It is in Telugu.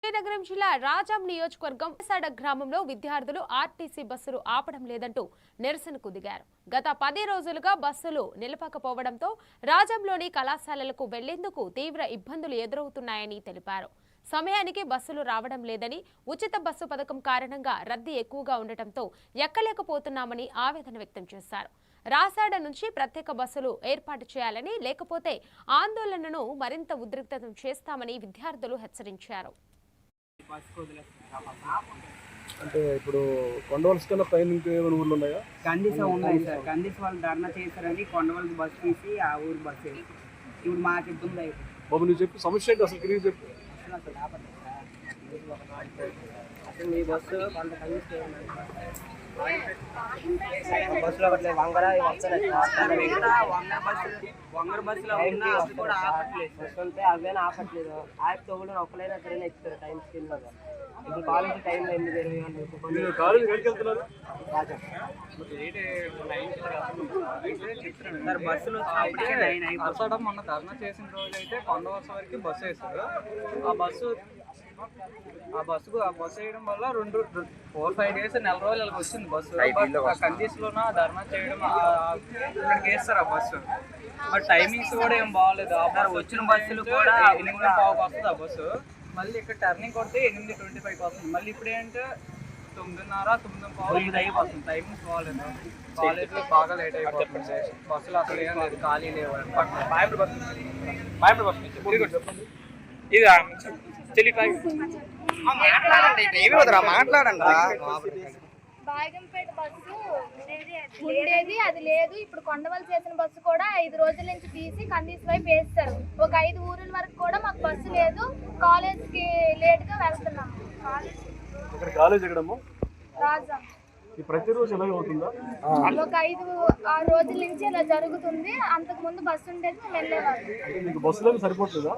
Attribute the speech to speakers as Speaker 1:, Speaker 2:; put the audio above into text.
Speaker 1: విజయనగరం జిల్లా రాజాం నియోజకవర్గం సడ గ్రామంలో విద్యార్థులు ఆర్టీసీ బస్సులు ఆపడం లేదంటూ నిరసనకు దిగారు. గత 10 రోజులుగా బస్సులు నిలపకపోవడంతో రాజంలోని కళాశాలలకు వెళ్లేందుకు తీవ్ర ఇబ్బందులు ఎదురవుతున్నాయని తెలిపారు. సమయానికి బస్సులు రావడం లేదని, ఉచిత బస్సు పథకం కారణంగా రద్దీ ఎక్కువగా ఉండటంతో ఎక్కలేకపోతున్నామని ఆవేదన వ్యక్తం చేశారు. రాసాడ నుంచి ప్రత్యేక బస్సులు ఏర్పాటు చేయాలని, లేకపోతే ఆందోళనను మరింత ఉధృతం చేస్తామని విద్యార్థులు హెచ్చరించారు.
Speaker 2: అంటే ఇప్పుడు కొండవలస కన్నా పైన ఇంకేమైనా ఊర్లు ఉన్నాయా?
Speaker 3: కందిస ఉన్నాయి సార్. కందిస వాళ్ళు ధర్నా చేశారని కొండవలస బస్సు తీసి ఆ ఊరు బస్సు ఇప్పుడు మాకు ఇబ్బంది అయిపోయింది.
Speaker 2: బాబు నువ్వు చెప్పి సమస్య ఏంటి అసలు తిరిగి చెప్పు.
Speaker 3: అసలు మీ బస్సు కొంత కందిస్తే బస్సులో ఒకట్లేదు వంగర వంగర బస్సులో ఉన్నా అవి కూడా ఆపట్లేదు. బస్సు ఉంటే అవేనా ఆపట్లేదు. ఆపితే కూడా ఒకరైనా ట్రైన్ ఎక్కుతారు టైం స్కిల్. ఇప్పుడు కాలేజీ టైంలో 8:20
Speaker 2: కాలేజీ ఎక్కడికి వెళ్తున్నారు?
Speaker 3: సార్ బస్సులు
Speaker 4: అసడం మొన్న ధర్నా చేసిన రోజు అయితే కొండవలస వరకు బస్సు వేస్తారు. ఆ బస్సు వేయడం వల్ల 4-5 డేస్ నెల రోజులు వచ్చింది బస్సు. కండిషన్లోన ధర్నా చేయడం ఇక్కడికి వేస్తారు ఆ బస్సు. బట్ టైమింగ్స్ కూడా ఏం బాగాలేదు. వచ్చిన బస్సులు కూడా 8:15 వస్తుంది ఆ బస్సు. మళ్ళీ ఇక్కడ టర్నింగ్ కొడితే 8:25 వస్తుంది. మళ్ళీ ఇప్పుడు ఏంటంటే 9:30-9:15 అయిపోతుంది. టైమింగ్స్ బాగాలేదు. కాలేజీలో బాగా లేట్ అయిపోతుంది. బస్సులు అసలు ఏం లేదు, ఖాళీ లేవు. ఇది
Speaker 5: బాగంపేట బస్సు ఉండేది, అది లేదు. ఇప్పుడు కొండవలస చేసిన బస్సు కూడా 5 రోజుల నుంచి తీసి కందీస్ వైపు వేస్తారు. ఒక 5 ఊరుల వరకు కూడా మాకు బస్సు లేదు. కాలేజ్కి లేట్ గా వెళ్తున్నాం.
Speaker 2: కాలేజ్ ఎక్కడమ్మా?
Speaker 5: రాజా
Speaker 2: ప్రతిరోజు ఎలా అవుతుందా?
Speaker 5: ఒక 5-6 రోజుల నుంచి ఇలా జరుగుతుంది. అంతకు ముందు బస్సు ఉండేది, మేము వెళ్ళేవాళ్ళం.
Speaker 2: మీకు బస్సులో సరిపోతుందా?